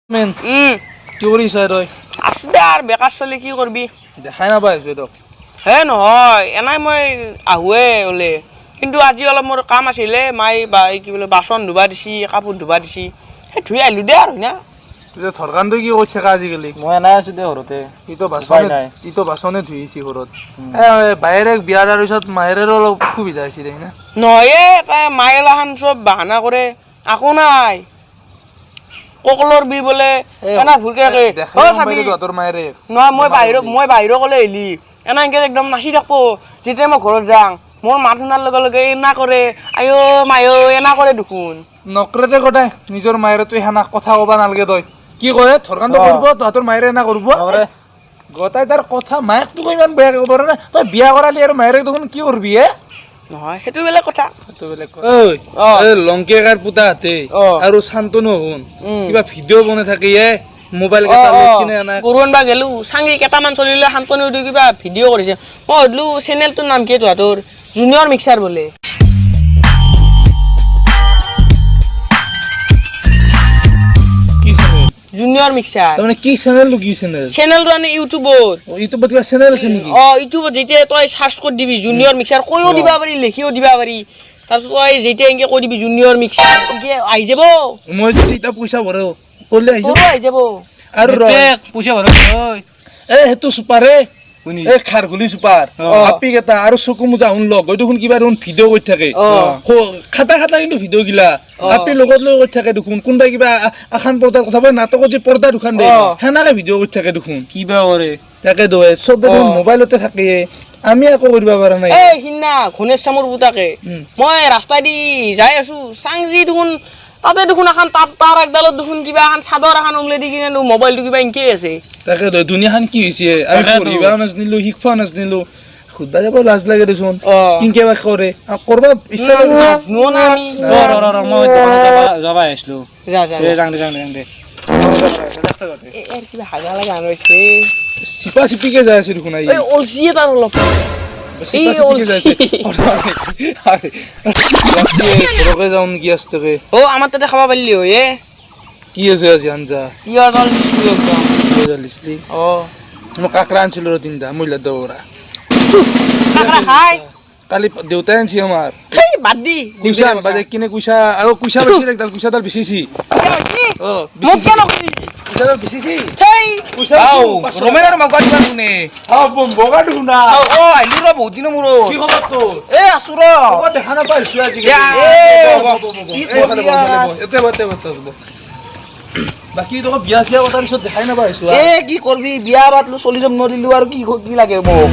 Man কি কৰিছা তই আছো দে আৰ বেকাৰ চলি কি কৰবি দেখাই নাপাই আছো তোক হে নহয় এনাই মই আহুৱে ওলে কিন্তু আজি অলপ মোৰ কাম আছিলে মাই কি বোলে বাসন ধুবা দিছি কাপোৰ ধুবা দিছি হে ধুই আহিলো দে আৰু না তুই থৰকানটো কি কৰি থাকা আজিকালি মই নাই আছো দে ঘৰতে ইটো বাচনে ধুইছি ঘৰত বাহিৰে বিয়া দিয়াৰ পিছত মায়েৰেও অলপ সুবিধা হৈছে দে না নহয় তাই মায়েলাখান চব বাহানা কৰে আকো নাই ককলৰ বি বোলে এনা ভুৰকে অ চাবি তোৰ মায়েৰে নহয় মই বাহিৰ কলে আহিলি এনা ইনকে একদম নাচি থাকবো যেতিয়া মই ঘৰত যাং মোৰ মাত শুনাৰ লগে লগে এনা কৰে আয়ো মায়ো এনা কৰে দেখোন নকৰেতে কটাই নিজৰ মায়েৰে তুই হেনা কথা কবা নালগে তই কি কয় থৰকানটো কৰিব তোৰ মায়েৰে এনা কৰিব গটাই তাৰ কথা মায়েক তোক ইমান বেয়া ক'ব না তই বিয়া কৰালি আৰু মায়েৰে দেখোন কি কৰবি নহয় সেইটো বেলেগ কথা ঐ লংকেকাৰ পুতা হাতে আৰু শান্তনু হুন কিবা ভিডিঅ' বনাই থাকে মোবাইল কেটা লৈ কিনে আনা পুৰণ বা গেলু সাংগি কেটামান চলিলে শান্তনু দি কিবা ভিডিঅ' কৰিছে মই হদলু চেনেলটোৰ নাম কি তোৰ জুনিয়ৰ মিক্সাৰ বোলে কি চেনেল জুনিয়ৰ মিক্সাৰ মানে কি চেনেল কি চেনেল চেনেলটো আনে ইউটিউবত কিবা চেনেল আছে নেকি ইউটিউবত যেতিয়া তই সাৰ্চ কৰি দিবি জুনিয়ৰ মিক্সাৰ কৈও দিবা পাৰি লিখিও দিবা পাৰি তাৰপিছত তই যেতিয়া এনেকে কৈ দিবি জুনিয়ৰ মিক্সাৰ এনেকে আহি যাব মই যদি এটা পইচা ভৰো কৰলে আহি যাব আৰু পইচা ভৰা হেতু সুপাৰে খাৰগুলি সুপাৰ আপি কেটা আৰু চকু মুজা হুন লগ হয় দেখোন কিবা দেখোন ভিডিঅ' কৰি থাকে খাটা কিন্তু ভিডিঅ' গিলা আপি লগত লৈ কৰি থাকে দেখোন কোনবাই কিবা আখান পৰ্দাৰ কথা কয় নাটকত যে পৰ্দা দুখান দে সেনাকে ভিডিঅ' কৰি থাকে দেখোন কিবা কৰে তাকে দে চবে দেখোন মোবাইলতে থাকে আমি একো কৰিব পৰা নাই সিদিনা ঘনেশ চামৰ পুতাকে মই ৰাস্তাই দি যাই আছো চাংজি দেখোন তাতে দেখোন এখন তাৰ একডালত দেখোন কিবা এখন চাদৰ এখন উমলে দি কিনে মোবাইলটো কিবা ইনকে আছে তাকে দুনিয়াখন কি হৈছে আমি পঢ়িবাও নাজানিলো শিক্ষাও নাজানিলো খুদবা যাব লাজ লাগে দেচোন কিনকে বা কৰে কৰবা ইচ্ছা লাগে না আমি মই যাবা আহিছিলো যাং দে কিবা হাগা লাগা হৈছে চিপা চিপিকে যাই আছে দেখোন অলচিয়ে তাৰ অলপ আমাৰ তাতে খাব পাৰিলি হয় কি আছে আজি আঞ্জা তিয়হ জল দিছিলো একদম মই কাকৰা আনিছিলো তিনিটা মহিলাৰ দৌৰা কালি দেউতাই আনিছি আমাৰ বাদ দি কুইছা আনবা যায় কিনে কুইছা আৰু কুইছা বেছি একডাল কুইছাডাল বেচিছি ৰমেনৰ মাগা দিবা কোনে বগা দেখোন না আহিলো ৰ বহুত দিনৰ মূৰত কি খবৰ তোৰ আছো ৰ দেখা নাপাইছো বাকী তোক বিয়া চিয়া কথাৰ পিছত দেখাই নাপাইছো কি কৰবি বিয়া বাতলো চলি যাব নদিলো আৰু কি লাগে মোক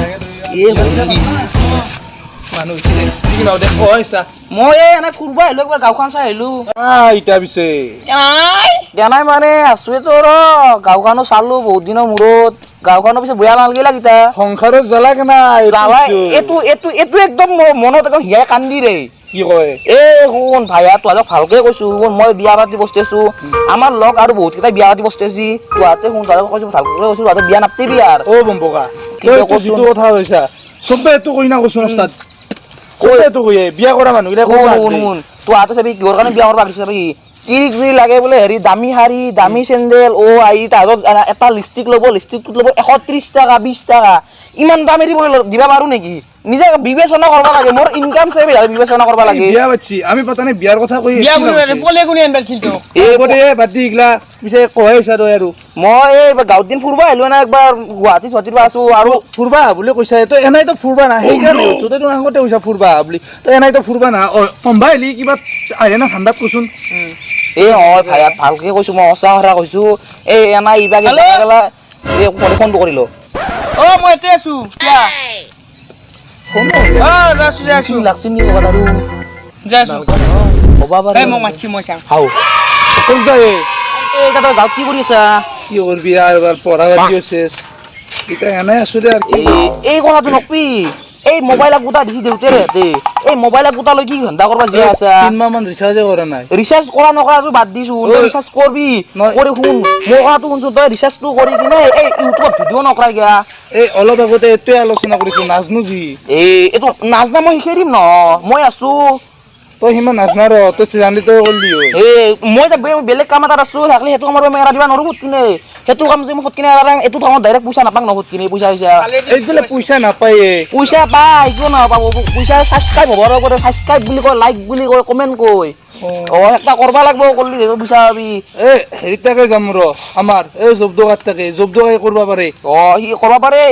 মই এনে ফুৰবা আহিলো একবাৰ গাঁওখন চাই আহিলো নাই মানে আছো তোৰ গাঁওখনো চালো বহুত দিনৰ মূৰত গাঁওখনৰ পিছত বেয়া নালাগিলা কিতা সংসাৰত জ্বালা কেনা এইটো একদম মনত একদম হিয়াই কান্দি ৰে কি কয় শুন ভাইয়া তোহাতক ভালকে কৈছো শুন মই বিয়া পাতি বসি আছো আমাৰ লগ আৰু বহুত কেইটা বিয়া পাতি বসি আছি তোহাতে শুন তোহাতক কৈছো ভালকে কৈছো তোহাতে বিয়া নাপাতিবি আৰু বম্বকা তই যিটো কথা কৈছা চবে এইটো কই না কৈছো ৰাস্তাত কয়টো কয়ে বিয়া কৰা মানুহগিলা শুন তোহাতে চাবি কিহৰ কাৰণে বিয়া কৰিব পাৰিছ চাবি কি লাগে বোলে হেৰি দামী শাৰী দামী চেণ্ডেল তাহাঁতক এটা লিপষ্টিক ল'ব লিপষ্টিকটোত ল'ব 130 টকা 20 টকা ইমান দামী দিবা পাৰো নেকি নিজে বিবেচনা কৰিব লাগে মোৰ ইনকাম চাই বিবেচনা কৰিব লাগে বিয়া বাচ্ছি আমি পতা নাই বিয়াৰ কথা কৈ বিয়া পলে কোনে আনবাৰ ছিলটো বাদি ইগলা পিছে কৈছা তই আৰু মই এই গাঁৱত দিন ফুৰবা আহিলো না একবাৰ গুৱাহাটী চুৱাহাটীত আছো আৰু ফুৰবা বুলি কৈছা তই এনাইতো ফুৰবা না সেইকাৰণে তই আগতে কৈছা ফুৰবা বুলি তই এনাইতো ফুৰবা না কম্বা আহিলি কিবা আহে না ঠাণ্ডাত কচোন ভাইয়া ভালকে কৈছো মই সঁচা কথা কৈছো এনাই ইবাগে ফোনটো কৰিলো মই এতে আছো গাঁৱত কি কৰি আছা কি কৰবি পঢ়া পাতি শেষ এতিয়া এনাই আছো দে এই কথাটো নকবি এই মোবাইল গোটা দিছি দেউতাৰ হাতে এই মোবাইল গোটা লৈ কি ঘণ্টা কৰবা জীয়াই আছা 3 মাহ মান ৰিচাৰ্জে কৰা নাই ৰিচাৰ্জ কৰা নকৰাটো বাদ দিছো ৰিচাৰ্জ কৰবি কৰি শুন মোৰ কথাটো শুনছো তই ৰিচাৰ্জটো কৰি কিনে এই ইউটিউবত ভিডিঅ' নকৰা গিয়া এই অলপ আগতে এইটোৱে আলোচনা কৰিছো নাজনো যি এইটো নাজনা মই শিকাই দিম ন মই আছো তই সিমান নাজনা ৰ তই জানি তই কৰিলি হয় মই বেলেগ কাম এটা আছো থাকলে সেইটো কাম মই এৰা দিবা নোৱাৰো ফটকিনে সেইটো কাম যে মই ফটকিনে এৰা দিম এইটো কামত ডাইৰেক্ট পইচা নাপাং ন ফটকিনে পইচা এইফালে পইচা নাপায়ে পইচা পাই কিয় নাপাব পইচা ছাবস্ক্ৰাইব হ'ব লাগিব ছাবস্ক্ৰাইব বুলি কয় লাইক বুলি কয় কমেণ্ট কয় একটা কৰবা লাগব কৰলি পইচা পাবি হেৰিত তাকে যাম ৰ আমাৰ এই জবদকাত তাকে জবদকাই কৰবা পাৰে সি কৰবা পাৰে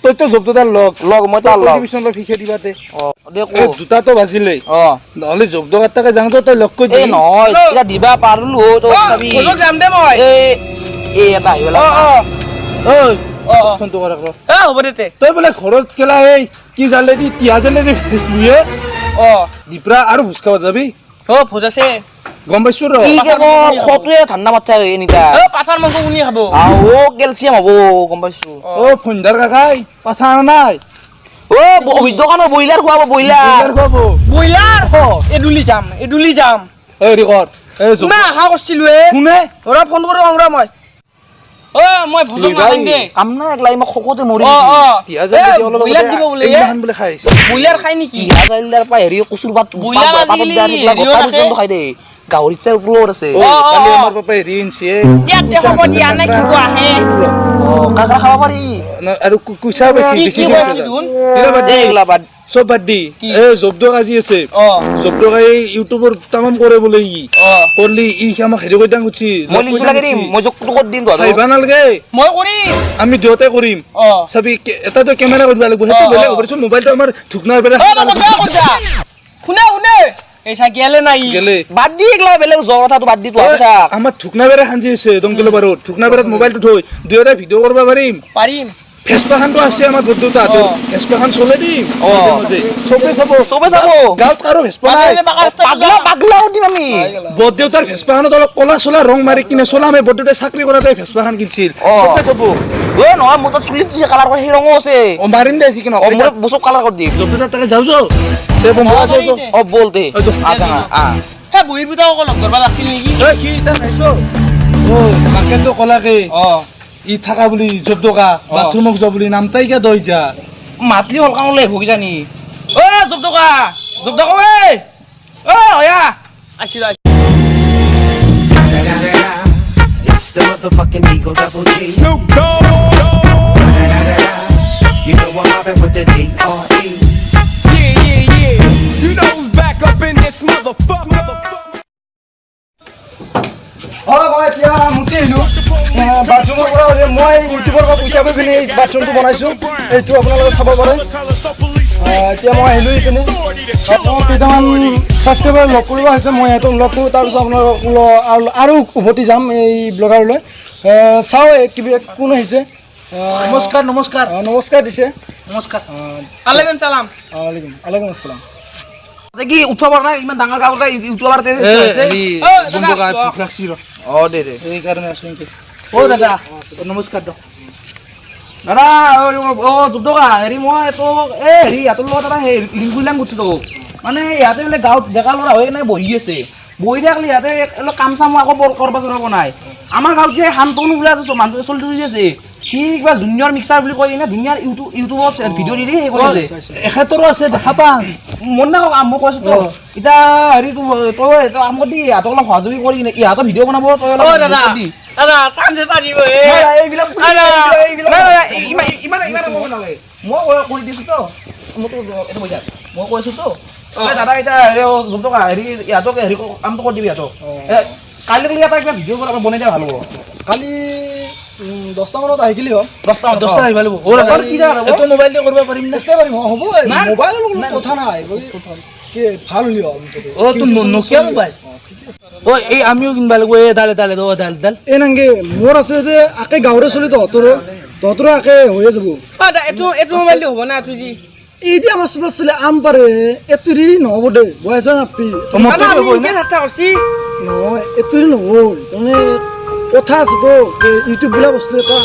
তইতো জবদদাৰ লগ মই তাৰ লগ ডিভিশনৰ ফিখে দিবাতে দে এই দুটাতো বাজিলে নহলে জবদকাত তাকে যাওঁতে তই লগ কৈ এই নহয় এতিয়া দিবা পাৰলো তই চাবি ভোজক যাম দে মই এই এটা আহিব ফোনটো কৰা ৰ হ'ব দে তই বোলে ঘৰত কেলা এই কি জালে দি তিয়া জালে দি ফেছলি দিপৰা আৰু ভোজ খাব যাবি ভোজ আছে গম পাইছো ৰ কি কেব খটোৱে ঠাণ্ডা মাথা এনিটা পাঠাৰ মাংস কোনে খাব কেলছিয়াম হ'ব গম পাইছো ফোনদাৰ কাকাই পাঠা আনা নাই দোকানত ব্ৰইলাৰ খুৱাব ব্ৰইলাৰ খুৱাব ব্ৰইলাৰ এডুলি যাম এই ৰেকৰ্ড এই মই আশা কৰিছিলো শুনে ধৰা ফোন কৰি কওঁ ৰ মই ভোজক নাযাম দে কাম নাই একলাই মই খকতে মৰি ব্ৰইলাৰ দিব বোলে বোলে খাই ব্ৰইলাৰ খাই নেকি পাই হেৰি কচুৰ পাত ব্ৰইলাৰ খাই দে গাহৰিত চাই ওপৰত আছে কালি আমাৰ পাপাই হেৰি আনছে হ'ব দিয়া নে কি কোৱা হে কাকা খাব পাৰি আৰু কুচা বেছি বেছি চব বাদ দি এই জবদক আজি আছে জবদক এই ইউটিউবৰ তামাম কৰে বোলে ই কৰলি ই আমাক হেৰি কৰি দাং উঠছি মই লিংকটো লাগি দিম মই জকটো কৰি দিম তহঁতক আহিবা নালাগে মই কৰিম আমি দুয়োটাই কৰিম চাবি এটা তো কেমেৰা কৰিব লাগিব সেইটো বেলেগ হ'ব মোবাইলটো আমাৰ ঢুকনাৰ পৰা শুনে এই চাকিয়ালে নাই গেলে বাদ দি একলা বেলেগ জ্বৰ কথাটো বাদ দি তো কথা আমাৰ ঢুকনা বেৰা খাঞ্জি আছে দমকেলো বাৰত ঢুকনা বেৰাত মোবাইলটো থৈ দুয়োটাই ভিডিঅ' কৰিব পাৰিম ফেচপাখানটো আছে আমাৰ বৰদেউতা ফেচপাখান চলে দিম চবে চাব গাঁৱত কাৰো ফেচপা নাই পাগলাও দিম আমি বৰদেউতাৰ ফেচপাখানত অলপ কলা চলা ৰং মাৰি কিনে চলা আমি বৰদেউতাই চাকৰি কৰাতে ফেচপাখান কিনছিল চবে চাব নহয় মোৰ তাত চুলি কালাৰ কৰি সেই ৰঙো আছে মাৰিম দে যিকি মোৰ বছৰ কালাৰ কৰি দিম বৰদেউতাৰ তাকে যাওঁ বল দে হে বহিৰ পিতাও অকল লগ কৰিব লাগিছিল নেকি কি এটা নাইছ তাকেতো কলাকে ই থাকা বুলি জবদকা বাথৰুমক যোৱা বুলি নাম তাইকে দই যা মাতলি হল কামলে ভগি জানি জবদকা হয়া আহিছিল It's the motherfucking Eagle Double G. Snoop Dogg. You know I'm mobbing with the D.R.E. Yeah. You know who's back up in this motherfucker. মই এতিয়া মুক্তি আহিলোঁ বাথৰুমৰ পৰা মই ইউটিউবৰ পৰা পইচা পাই পিনি বাথৰুমটো বনাইছোঁ এইটো আপোনালোকে চাব পাৰে এতিয়া মই আহিলোঁ এইপিনে কেইটামান ছাবস্ক্ৰাইবাৰ লগ কৰিব আহিছে মই সিহঁতক লগ কৰোঁ তাৰপিছত আপোনালোকক আৰু উভতি যাম এই ব্লগাৰলৈ চাওঁ কিবা কোন আহিছে নমস্কাৰ দিছে আলাইকুম চালাম আলাইকুম আসসালাম কি উঠব পৰা নাই ইমান ডাঙৰ কাগজ ইউটিউবাৰ দে এইকাৰণে আছো দাদা নমস্কাৰ দাদা জুবদকা হেৰি মই তোক হেৰি ইহঁতৰ লগত এটা লিংক কৰিলাম গৈছিলোঁ মানে ইয়াতে বোলে গাঁৱত ডেকা ল'ৰা হৈ কেনে বহি আছে বহি থাকিলে ইয়াতে অলপ কাম চাম আকৌ কৰিব চৰাব নাই আমাৰ গাঁৱত যে শান্তনু বোলে মানুহ চলি আছে সি কিবা জুনিয়ৰ মিক্সাৰ বুলি কয় কিনে ধুনীয়া ইউটিউবত ভিডিঅ' দি সেই কৰিছে এখেতৰো আছে দেখা পাম মন নাই মই কৈছোঁ তো এতিয়া হেৰি তই কাম কৰি ইহঁতক অলপ সহযোগী কৰি কিনে ইহঁতৰ ভিডিঅ' বনাব তই অলপ দি মই কৰি দিছোঁ তো মোৰতো এইটো পইচা মই কৈছোঁ তো দাদা এতিয়া হেৰি জবদকা হেৰি ইহঁতক হেৰি কামটো কৰি দিবি ইহঁতক কাইলৈ এটা কিবা ভিডিঅ' বনাই দিয়া ভাল হ'ব কালি 10টা মানত আহিলি হ'ল 10টা আহিব লাগিব এইটো মোবাইল দি কৰিব পাৰিম নে পাৰিম হ'ব মোবাইলৰ লগত কথা নাই কি ভাল হ'লি তোৰ নকিয়া মোবাইল এই আমিও কিনবা লাগিব দাল এই নাংগে মোৰ আছে যে আকে গাঁৱৰে চলি তহঁতৰো আকে হৈয়ে যাব এইটো মোবাইল হ'ব না তুই এই যে আমাৰ চব চলে আম পাৰে এতুৰি নহ'ব দে বয়স নাপি নহয় এতুৰি নহ'ল তাৰমানে কথা আছে তো ইউটিউব বোলা বস্তু এটা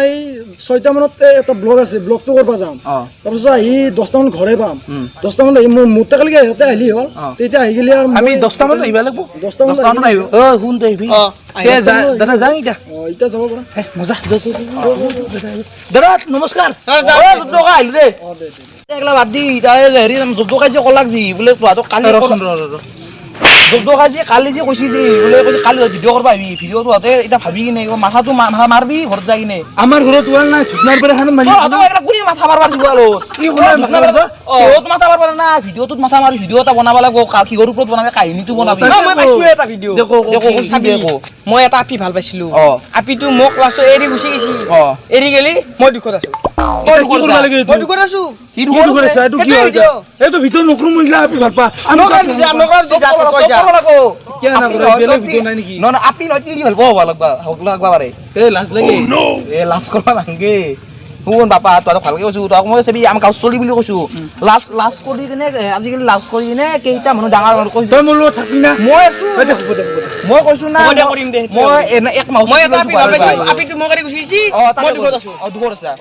এই 6টা মানত এটা ব্লগ আছে ব্লগটো কৰিব যাম তাৰপিছত আহি 10টা মান ঘৰে পাম 10টা মান আহি মোৰ তাকালৈকে সিহঁতে আহিলি হ'ল তেতিয়া আহি গেলি আৰু আমি 10টা মান আহিব লাগিব 10টা মান আহিব শুন তই আহিবি দাদা যাওঁ এতিয়া এতিয়া যাব পৰা মজা দাদা নমস্কাৰ আহিলো দে একলা বাদ দি তাৰে হেৰি জব্দ কাজি কলাক যি বোলে তোহাতক কালি জব্দ কাজি কালি যে কৈছি যে বোলে কৈছে কালি ভিডিঅ' কৰিব আহিবি ভিডিঅ'টো হাতে এতিয়া ভাবি কিনে মাথাটো মাৰবি ঘৰত যাই কিনে আমাৰ ঘৰত ওৱাল নাই ধুকনাৰ পৰা খান মাৰি কোনে মাথা মাৰবাৰ জিৱালত কি শুনাই ভিডিঅ'ত মাথা মাৰবা না ভিডিঅ'টোত মাথা মাৰি ভিডিঅ' এটা বনাব লাগিব কিহৰ ওপৰত বনাবি কাহিনীটো বনাবি মই পাইছো এটা ভিডিঅ' চাবি মই এটা আপি ভাল পাইছিলো অ আপিটো মোক ক্লাছত এৰি গুচি গৈছি অ এৰি গেলি মই দুখত আছো তই কি কৰিব লাগে মই দুখত আছো কি কি কৰিছ এইটো কি হয় এইটো ভিডিঅ' নকৰো মহিলা আপি ভাল পা কি না কৰে বেলেগ ভিডিঅ' নাই নেকি নহয় আপি নহয় কি ভাল পাব লাগবা লাগবা পাৰে এ লাজ লাগে লাজ কৰবা নাংগে শুন বাপা তই ভালকে কৈছো তই মই চাবি আমাৰ গাঁও চলি বুলি কৈছো লাজ কৰি কিনে আজিকালি লাজ কৰি কিনে কেইটা মানুহ ডাঙৰ মানুহ কৈছো তই মোৰ লগত থাকবি না মই আছো মই কৈছো না মই এক মাহ মই এটা আপি ভাল পাইছিলো আপিটো মোক এৰি গুচি গৈছি মই দুখত আছো দুখত আছা